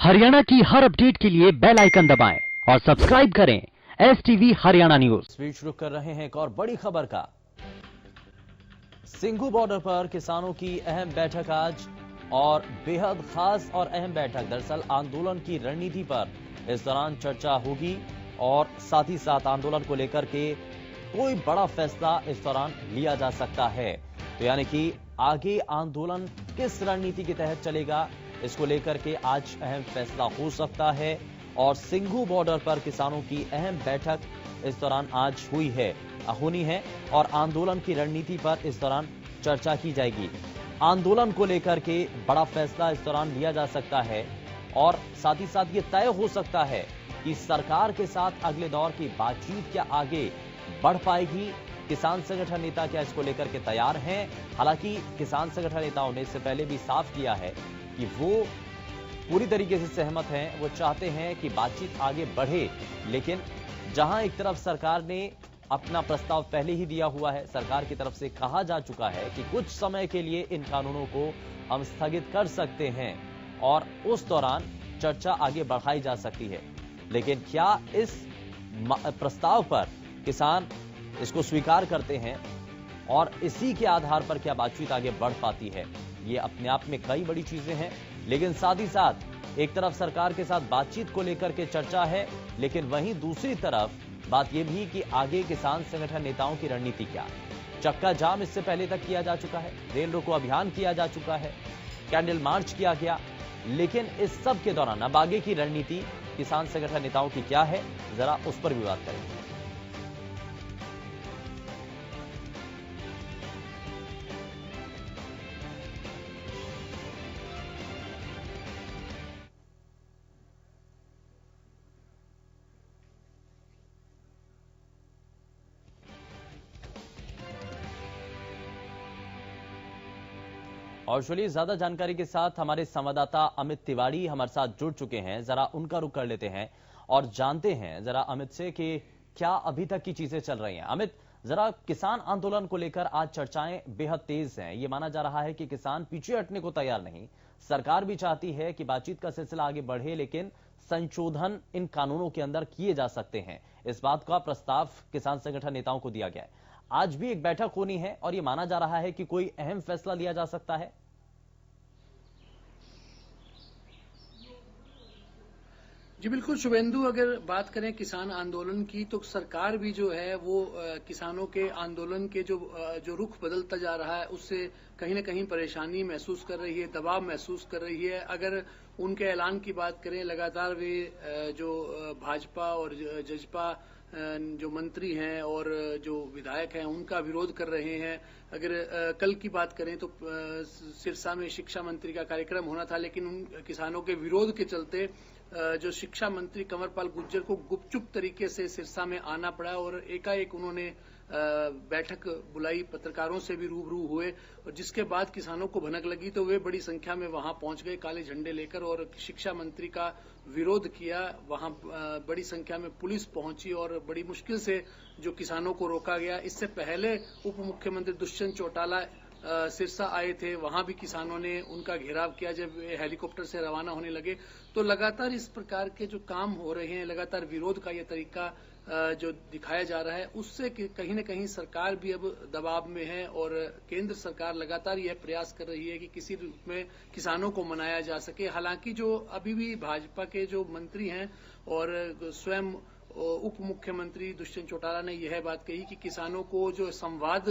हरियाणा की हर अपडेट के लिए बेल आइकन दबाएं और सब्सक्राइब करें STV हरियाणा न्यूज। इस बीच शुरू कर रहे हैं एक और बड़ी खबर का। सिंघू बॉर्डर पर किसानों की अहम बैठक आज, और बेहद खास और अहम बैठक। दरअसल आंदोलन की रणनीति पर इस दौरान चर्चा होगी और साथ ही साथ आंदोलन को लेकर के कोई बड़ा फैसला इस दौरान लिया जा सकता है। तो यानी कि आगे आंदोलन किस रणनीति के तहत चलेगा, इसको लेकर के आज अहम फैसला हो सकता है। और सिंघू बॉर्डर पर किसानों की अहम बैठक इस दौरान आज होनी है और आंदोलन की रणनीति पर इस दौरान चर्चा की जाएगी। आंदोलन को लेकर के बड़ा फैसला इस दौरान लिया जा सकता है और साथ ही साथ ये तय हो सकता है कि सरकार के साथ अगले दौर की बातचीत क्या आगे बढ़ पाएगी। किसान संगठन नेता क्या इसको लेकर के तैयार हैं? हालांकि किसान संगठन नेताओं ने इससे पहले भी साफ किया है कि वो पूरी तरीके से सहमत हैं, वो चाहते हैं कि बातचीत आगे बढ़े। लेकिन जहां एक तरफ सरकार ने अपना प्रस्ताव पहले ही दिया हुआ है, सरकार की तरफ से कहा जा चुका है कि कुछ समय के लिए इन कानूनों को हम स्थगित कर सकते हैं और उस दौरान चर्चा आगे बढ़ाई जा सकती है। लेकिन क्या इस प्रस्ताव पर किसान इसको स्वीकार करते हैं और इसी के आधार पर क्या बातचीत आगे बढ़ पाती है? ये अपने आप में कई बड़ी चीजें हैं। लेकिन साथ ही साथ एक तरफ सरकार के साथ बातचीत को लेकर के चर्चा है, लेकिन वहीं दूसरी तरफ बात यह भी कि आगे किसान संगठन नेताओं की रणनीति क्या है। चक्का जाम इससे पहले तक किया जा चुका है, रेल रोको अभियान किया जा चुका है, कैंडल मार्च किया गया, लेकिन इस सब के दौरान अब आगे की रणनीति किसान संगठन नेताओं की क्या है, जरा उस पर भी बात करेंगे। और चलिए ज्यादा जानकारी के साथ हमारे संवाददाता अमित तिवारी हमारे साथ जुड़ चुके हैं। जरा उनका रुख कर लेते हैं और जानते हैं जरा अमित से कि क्या अभी तक की चीजें चल रही हैं। अमित, जरा किसान आंदोलन को लेकर आज चर्चाएं बेहद तेज हैं। ये माना जा रहा है कि किसान पीछे हटने को तैयार नहीं, सरकार भी चाहती है कि बातचीत का सिलसिला आगे बढ़े, लेकिन संशोधन इन कानूनों के अंदर किए जा सकते हैं। इस बात का प्रस्ताव किसान संगठन नेताओं को दिया गया है। आज भी एक बैठक होनी है और यह माना जा रहा है कि कोई अहम फैसला लिया जा सकता है। जी बिल्कुल शुभेंदु, अगर बात करें किसान आंदोलन की तो सरकार भी जो है वो किसानों के आंदोलन के जो रुख बदलता जा रहा है उससे कहीं ना कहीं परेशानी महसूस कर रही है, दबाव महसूस कर रही है। अगर उनके ऐलान की बात करें, लगातार वे जो भाजपा और जजपा जो मंत्री हैं और जो विधायक हैं उनका विरोध कर रहे हैं। अगर कल की बात करें तो सिरसा में शिक्षा मंत्री का कार्यक्रम होना था, लेकिन उन किसानों के विरोध के चलते जो शिक्षा मंत्री कंवरपाल गुर्जर को गुपचुप तरीके से सिरसा में आना पड़ा और एकाएक उन्होंने बैठक बुलाई, पत्रकारों से भी रूबरू हुए और जिसके बाद किसानों को भनक लगी तो वे बड़ी संख्या में वहां पहुंच गए काले झंडे लेकर और शिक्षा मंत्री का विरोध किया। वहां बड़ी संख्या में पुलिस पहुंची और बड़ी मुश्किल से जो किसानों को रोका गया। इससे पहले उप मुख्यमंत्री दुष्यंत चौटाला सिरसा आए थे, वहां भी किसानों ने उनका घेराव किया जब वे हेलीकॉप्टर से रवाना होने लगे। तो लगातार इस प्रकार के जो काम हो रहे हैं, लगातार विरोध का ये तरीका जो दिखाया जा रहा है, उससे कहीं न कहीं सरकार भी अब दबाव में है और केंद्र सरकार लगातार यह प्रयास कर रही है कि किसी रूप में किसानों को मनाया जा सके। हालांकि जो अभी भी भाजपा के जो मंत्री हैं और स्वयं उप मुख्यमंत्री दुष्यंत चौटाला ने यह बात कही कि किसानों को जो संवाद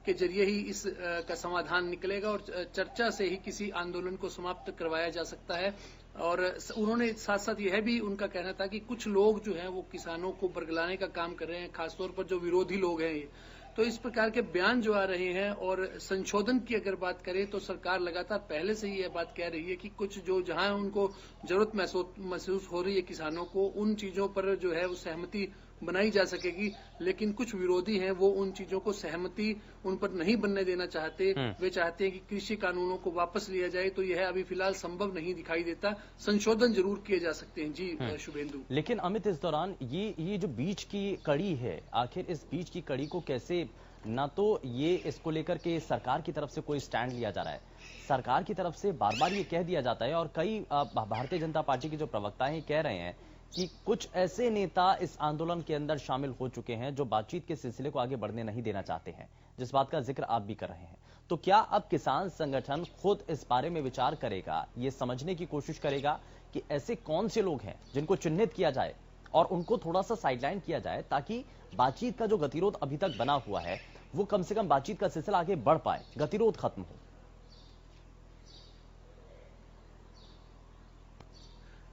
के जरिए ही इस का समाधान निकलेगा और चर्चा से ही किसी आंदोलन को समाप्त करवाया जा सकता है। और उन्होंने साथ साथ यह भी उनका कहना था कि कुछ लोग जो हैं वो किसानों को बरगलाने का काम कर रहे हैं, खासतौर पर जो विरोधी लोग हैं। तो इस प्रकार के बयान जो आ रहे हैं और संशोधन की अगर बात करें तो सरकार लगातार पहले से ही यह बात कह रही है कि कुछ जो जहां उनको जरूरत महसूस हो रही है किसानों को, उन चीजों पर जो है वो सहमति बनाई जा सकेगी। लेकिन कुछ विरोधी हैं वो उन चीजों को सहमति उन पर नहीं बनने देना चाहते। वे चाहते हैं कि कृषि कानूनों को वापस लिया जाए, तो यह अभी फिलहाल संभव नहीं दिखाई देता। संशोधन जरूर किए जा सकते हैं। जी शुभेंदु। लेकिन अमित, इस दौरान ये जो बीच की कड़ी है, आखिर इस बीच की कड़ी को कैसे, ना तो ये इसको लेकर के सरकार की तरफ से कोई स्टैंड लिया जा रहा है, सरकार की तरफ से बार बार ये कह दिया जाता है और कई भारतीय जनता पार्टी के जो प्रवक्ता हैं कह रहे हैं कि कुछ ऐसे नेता इस आंदोलन के अंदर शामिल हो चुके हैं जो बातचीत के सिलसिले को आगे बढ़ने नहीं देना चाहते हैं, जिस बात का जिक्र आप भी कर रहे हैं। तो क्या अब किसान संगठन खुद इस बारे में विचार करेगा, ये समझने की कोशिश करेगा कि ऐसे कौन से लोग हैं जिनको चिन्हित किया जाए और उनको थोड़ा सा साइडलाइन किया जाए ताकि बातचीत का जो गतिरोध अभी तक बना हुआ है वो कम से कम बातचीत का सिलसिला आगे बढ़ पाए, गतिरोध खत्म हो।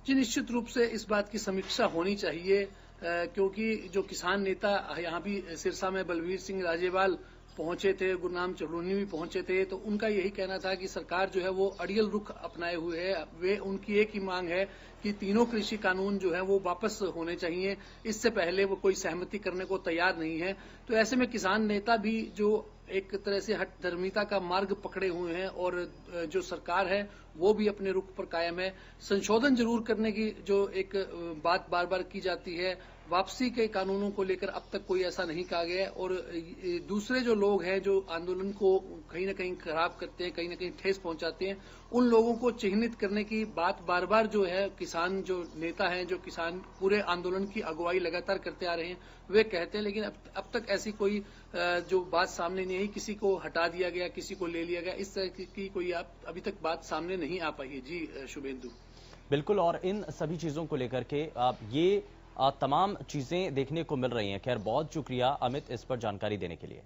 जी, निश्चित रूप से इस बात की समीक्षा होनी चाहिए क्योंकि जो किसान नेता यहाँ भी सिरसा में बलवीर सिंह राजेवाल पहुंचे थे, गुरनाम चढ़ूनी भी पहुंचे थे, तो उनका यही कहना था कि सरकार जो है वो अड़ियल रुख अपनाए हुए है। वे उनकी एक ही मांग है कि तीनों कृषि कानून जो है वो वापस होने चाहिए। इससे पहले वो कोई सहमति करने को तैयार नहीं है। तो ऐसे में किसान नेता भी जो एक तरह से हठधर्मिता का मार्ग पकड़े हुए हैं और जो सरकार है वो भी अपने रुख पर कायम है। संशोधन जरूर करने की जो एक बात बार बार की जाती है, वापसी के कानूनों को लेकर अब तक कोई ऐसा नहीं कहा गया है। और दूसरे जो लोग हैं जो आंदोलन को कहीं न कहीं खराब करते हैं, कहीं न कहीं ठेस पहुंचाते हैं, उन लोगों को चिन्हित करने की बात बार बार जो है किसान जो नेता हैं, जो किसान पूरे आंदोलन की अगुवाई लगातार करते आ रहे हैं, वे कहते हैं। लेकिन अब तक ऐसी कोई जो बात सामने नहीं आई, किसी को हटा दिया गया, किसी को ले लिया गया, इस तरह की कोई अभी तक बात सामने नहीं आ पाई है। जी शुभेंदु। बिल्कुल, और इन सभी चीजों को लेकर के ये तमाम चीजें देखने को मिल रही हैं। खैर, बहुत शुक्रिया अमित इस पर जानकारी देने के लिए।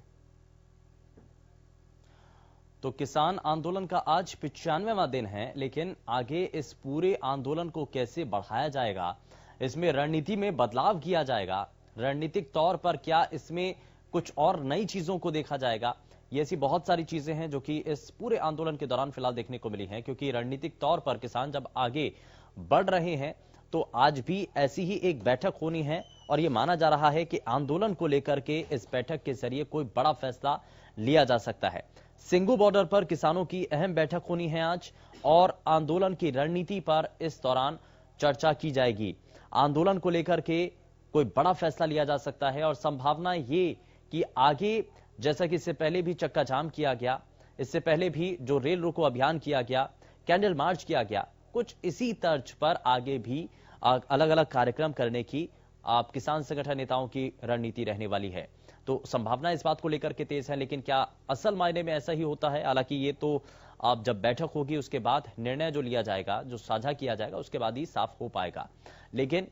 तो किसान आंदोलन का आज 95वां दिन है, लेकिन आगे इस पूरे आंदोलन को कैसे बढ़ाया जाएगा, इसमें रणनीति में बदलाव किया जाएगा, रणनीतिक तौर पर क्या इसमें कुछ और नई चीजों को देखा जाएगा, ये ऐसी बहुत सारी चीजें हैं जो कि इस पूरे आंदोलन के दौरान फिलहाल देखने को मिली हैं। क्योंकि रणनीतिक तौर पर किसान जब आगे बढ़ रहे हैं तो आज भी ऐसी ही एक बैठक होनी है और यह माना जा रहा है कि आंदोलन को लेकर के इस बैठक के जरिए कोई बड़ा फैसला लिया जा सकता है। सिंगू बॉर्डर पर किसानों की अहम बैठक होनी है आज और आंदोलन की रणनीति पर इस दौरान चर्चा की जाएगी। आंदोलन को लेकर के कोई बड़ा फैसला लिया जा सकता है और संभावना ये कि आगे, जैसा कि इससे पहले भी चक्का जाम किया गया, इससे पहले भी जो रेल रोको अभियान किया गया, कैंडल मार्च किया गया, कुछ इसी तर्ज पर आगे भी अलग अलग कार्यक्रम करने की किसान संगठन नेताओं की रणनीति रहने वाली है। तो संभावना इस बात को लेकर के तेज है, लेकिन क्या असल मायने में ऐसा ही होता है? हालांकि ये तो अब जब बैठक होगी उसके बाद निर्णय जो लिया जाएगा, जो साझा किया जाएगा, उसके बाद ही साफ हो पाएगा। लेकिन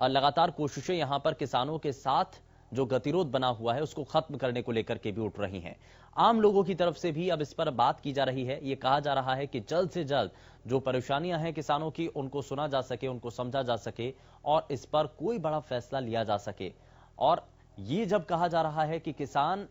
लगातार कोशिशें यहां पर किसानों के साथ जो गतिरोध बना हुआ है उसको खत्म करने को लेकर के भी उठ रही हैं। आम लोगों की तरफ से भी अब इस पर बात की जा रही है। ये कहा जा रहा है कि जल्द से जल्द जो परेशानियां हैं किसानों की, उनको सुना जा सके, उनको समझा जा सके और इस पर कोई बड़ा फैसला लिया जा सके। और ये जब कहा जा रहा है कि किसान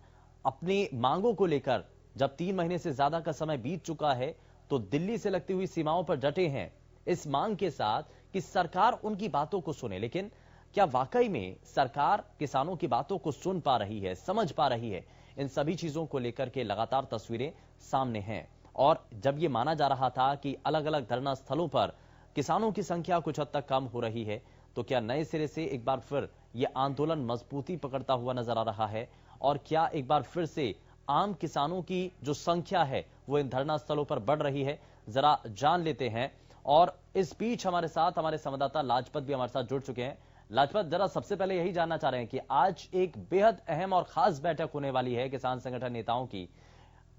अपनी मांगों को लेकर जब 3 महीने से ज्यादा का समय बीत चुका है तो दिल्ली से लगती हुई सीमाओं पर डटे हैं इस मांग के साथ कि सरकार उनकी बातों को सुने। लेकिन क्या वाकई में सरकार किसानों की बातों को सुन पा रही है, समझ पा रही है? इन सभी चीजों को लेकर के लगातार तस्वीरें सामने हैं। और जब ये माना जा रहा था कि अलग अलग धरना स्थलों पर किसानों की संख्या कुछ हद तक कम हो रही है, तो क्या नए सिरे से एक बार फिर यह आंदोलन मजबूती पकड़ता हुआ नजर आ रहा है? और क्या एक बार फिर से आम किसानों की जो संख्या है वो इन धरना स्थलों पर बढ़ रही है? जरा जान लेते हैं। और इस बीच हमारे साथ हमारे संवाददाता लाजपत भी हमारे साथ जुड़ चुके हैं। लाजपत, जरा सबसे पहले यही जानना चाह रहे हैं कि आज एक बेहद अहम और खास बैठक होने वाली है किसान संगठन नेताओं की।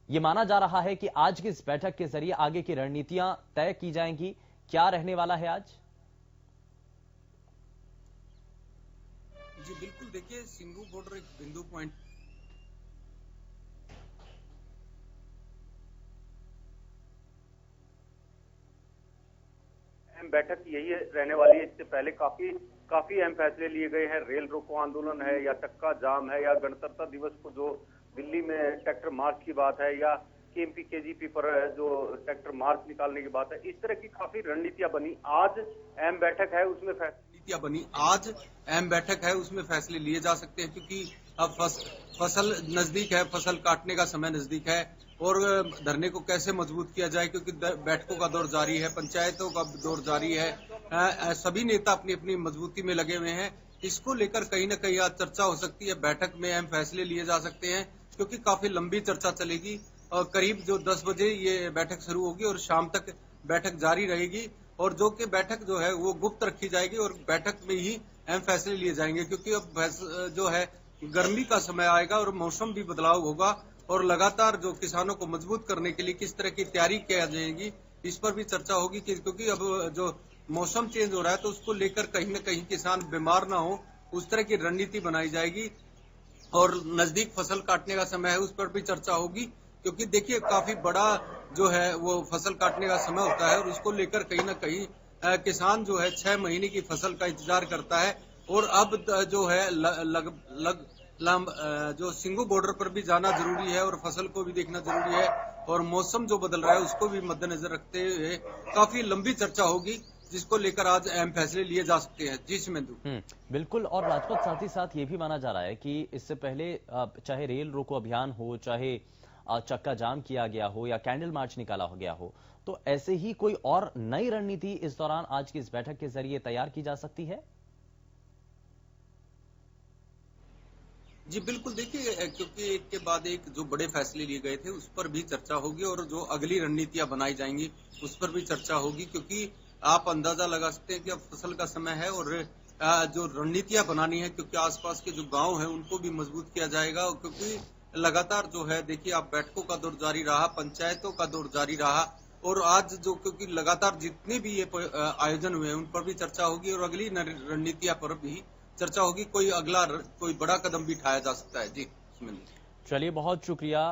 ये माना जा रहा है कि आज की इस बैठक के जरिए आगे की रणनीतियां तय की जाएंगी। क्या रहने वाला है आज? जी बिल्कुल, देखिए सिंगू बॉर्डर एक बिंदु पॉइंट बैठक यही रहने वाली है। इससे पहले काफी अहम फैसले लिए गए हैं। रेल रोको आंदोलन है या चक्का जाम है या गणतंत्र दिवस को जो दिल्ली में ट्रैक्टर मार्च की बात है या केएमपी केजीपी पर जो ट्रैक्टर मार्च निकालने की बात है, इस तरह की काफी रणनीतियां बनी। आज अहम बैठक है, उसमें फैसले लिए जा सकते हैं क्योंकि अब फसल नजदीक है, फसल काटने का समय नजदीक है और धरने को कैसे मजबूत किया जाए क्योंकि बैठकों का दौर जारी है, पंचायतों का दौर जारी है। सभी नेता अपनी अपनी मजबूती में लगे हुए हैं। इसको लेकर कहीं न कहीं आज चर्चा हो सकती है। बैठक में अहम फैसले लिए जा सकते हैं क्योंकि काफी लंबी चर्चा चलेगी। करीब जो 10 बजे ये बैठक शुरू होगी और शाम तक बैठक जारी रहेगी, और जो कि बैठक जो है वो गुप्त रखी जाएगी और बैठक में ही अहम फैसले लिए जाएंगे, क्योंकि अब जो है गर्मी का समय आएगा और मौसम भी बदलाव होगा, और लगातार जो किसानों को मजबूत करने के लिए किस तरह की तैयारी की जाएगी इस पर भी चर्चा होगी, क्योंकि अब जो मौसम चेंज हो रहा है तो उसको लेकर कहीं न कहीं किसान बीमार ना हो, उस तरह की रणनीति बनाई जाएगी। और नजदीक फसल काटने का समय है उस पर भी चर्चा होगी, क्योंकि देखिए काफी बड़ा जो है वो फसल काटने का समय होता है, और उसको लेकर कहीं ना कहीं किसान जो है 6 महीने की फसल का इंतजार करता है। और अब जो है जो सिंगू बॉर्डर पर भी जाना जरूरी है और फसल को भी देखना जरूरी है, और मौसम जो बदल रहा है उसको भी मद्देनजर रखते हुए काफी लंबी चर्चा होगी, जिसको लेकर आज अहम फैसले लिए जा सकते हैं। जी सिमेंदु। बिल्कुल। और राजपथ, साथ ही साथ ये भी माना जा रहा है कि इससे पहले चाहे रेल रोको अभियान हो, चाहे चक्का जाम किया गया हो या कैंडल मार्च निकाला हो गया हो, तो ऐसे ही कोई और नई रणनीति इस दौरान आज की इस बैठक के जरिए तैयार की जा सकती है। जी बिल्कुल, देखिए क्योंकि एक के बाद एक जो बड़े फैसले लिए गए थे उस पर भी चर्चा होगी, और जो अगली रणनीतियां बनाई जाएंगी उस पर भी चर्चा होगी, क्योंकि आप अंदाजा लगा सकते हैं कि अब फसल का समय है और जो रणनीतियां बनानी है, क्योंकि आसपास के जो गांव हैं उनको भी मजबूत किया जाएगा, क्योंकि लगातार जो है देखिए आप बैठकों का दौर जारी रहा, पंचायतों का दौर जारी रहा, और आज जो क्योंकि लगातार जितने भी ये आयोजन हुए हैं उन पर भी चर्चा होगी और अगली रणनीतियां पर भी चर्चा होगी। कोई बड़ा कदम भी उठाया जा सकता है। जी चलिए, बहुत शुक्रिया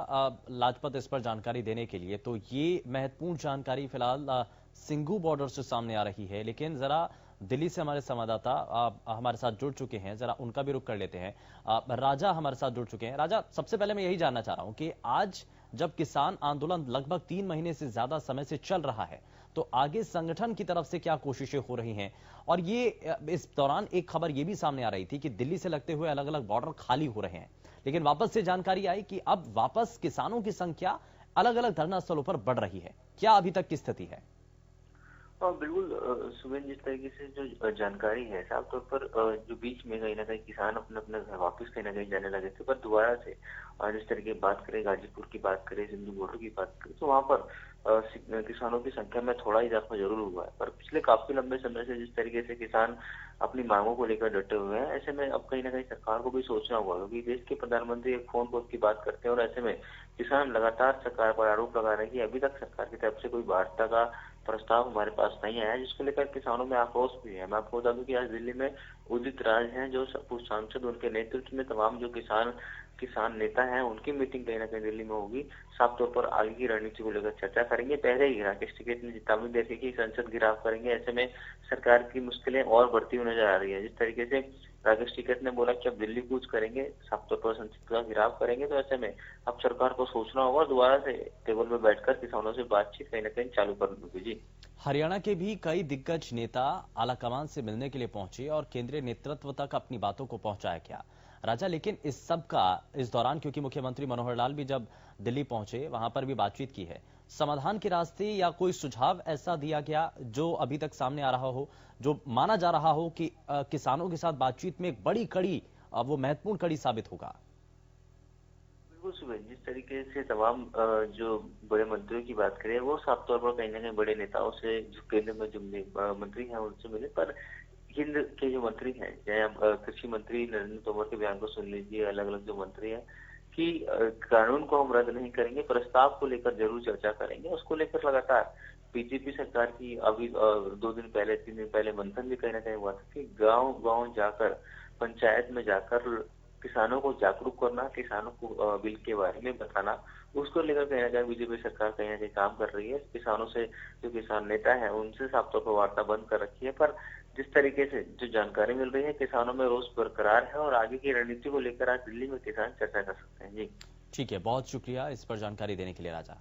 लाजपत इस पर जानकारी देने के लिए। तो ये महत्वपूर्ण जानकारी फिलहाल सिंगू बॉर्डर से सामने आ रही है, लेकिन जरा दिल्ली से हमारे संवाददाता हमारे साथ जुड़ चुके हैं, जरा उनका भी रुख कर लेते हैं। राजा हमारे साथ जुड़ चुके हैं। राजा, सबसे पहले मैं यही जानना चाह रहा हूं कि आज जब किसान आंदोलन लगभग 3 महीने से ज्यादा समय से चल रहा है, तो आगे संगठन की तरफ से क्या कोशिशें हो रही हैं? और ये इस दौरान एक खबर ये भी सामने आ रही थी कि दिल्ली से लगते हुए अलग अलग बॉर्डर खाली हो रहे हैं, लेकिन वापस से जानकारी आई कि अब वापस किसानों की संख्या अलग अलग धरना स्थलों पर बढ़ रही है। क्या अभी तक की स्थिति है? बिल्कुल सुबह जिस तरीके से जो जानकारी है, साफ तौर पर जो बीच में कहीं ना कहीं किसान अपने अपने घर वापस कहीं ना कहीं जाने लगे थे, पर दोबारा से जिस तरीके की बात करें, गाजीपुर की बात करें, सिंधु बॉर्डर की बात करें, तो वहाँ पर किसानों की संख्या में थोड़ा इजाफा जरूर हुआ है, पर पिछले काफी लंबे समय से जिस तरीके से किसान अपनी मांगों को लेकर डटे हुए हैं, ऐसे में अब कहीं ना कहीं सरकार को भी सोचना होगा, क्योंकि देश के प्रधानमंत्री एक फोन कॉल की बात करते हैं और ऐसे में किसान लगातार सरकार पर आरोप लगा रहे हैं कि अभी तक सरकार की तरफ से कोई वार्ता का प्रस्ताव हमारे पास नहीं आया, जिसको लेकर किसानों में आक्रोश भी है। मैं आपको बता दूं कि आज दिल्ली में उदित राज हैं, जो सांसद, उनके नेतृत्व में तमाम जो किसान नेता हैं, उनकी मीटिंग कहीं ना कहीं दिल्ली में होगी। साफ तौर पर आगे की रणनीति को लेकर चर्चा करेंगे। पहले ही राकेश टिकैत ने चेतावनी दे दी कि संसद घिराव करेंगे, ऐसे में सरकार की मुश्किलें और बढ़ती हुई नजर आ रही है। जिस तरीके से राकेश टिकैत ने बोला कि अब दिल्ली कूच करेंगे, साफ तौर पर संसद का घिराव करेंगे, तो ऐसे में अब सरकार को सोचना होगा, दोबारा से टेबल में बैठकर किसानों से बातचीत कहीं ना कहीं चालू करनी होगी। जी, हरियाणा के भी कई दिग्गज नेता आलाकमान से मिलने के लिए पहुंचे और केंद्रीय नेतृत्व तक अपनी बातों को पहुंचाया गया। राजा, लेकिन इस सब का इस दौरान, क्योंकि मुख्यमंत्री मनोहर लाल भी जब दिल्ली पहुंचे वहां पर भी बातचीत की है, समाधान के रास्ते या कोई सुझाव ऐसा दिया गया जो अभी तक सामने आ रहा हो, जो माना जा रहा हो कि किसानों के साथ बातचीत में एक बड़ी कड़ी, वो महत्वपूर्ण कड़ी साबित होगा? बिल्कुल सुबह जिस तरीके से तमाम जो बड़े मंत्रियों की बात करें, वो साफ तौर पर कहीं ना कहीं बड़े नेताओं से, जो केंद्र में जो मंत्री हैं उनसे मिले, पर केंद्र के जो मंत्री हैं, चाहे आप कृषि मंत्री नरेंद्र तोमर के बयान को सुन लीजिए, अलग अलग जो मंत्री हैं, कि कानून को हम रद्द नहीं करेंगे, प्रस्ताव को लेकर जरूर चर्चा करेंगे। उसको लेकर लगातार बीजेपी सरकार की अभी 2 दिन पहले, 3 दिन पहले मंथन भी कहीं ना कहीं हुआ था कि गाँव गाँव जाकर, पंचायत में जाकर किसानों को जागरूक करना, किसानों को बिल के बारे में बताना, उसको लेकर कहीं ना कहीं बीजेपी सरकार कहीं ना कहीं काम कर रही है। किसानों से, जो किसान नेता है उनसे साफ तौर पर वार्ता बंद कर रखी है, पर जिस तरीके से जो जानकारी मिल रही है, किसानों में रोष बरकरार है और आगे की रणनीति को लेकर आज दिल्ली में किसान चर्चा कर सकते हैं। जी ठीक है, बहुत शुक्रिया इस पर जानकारी देने के लिए राजा।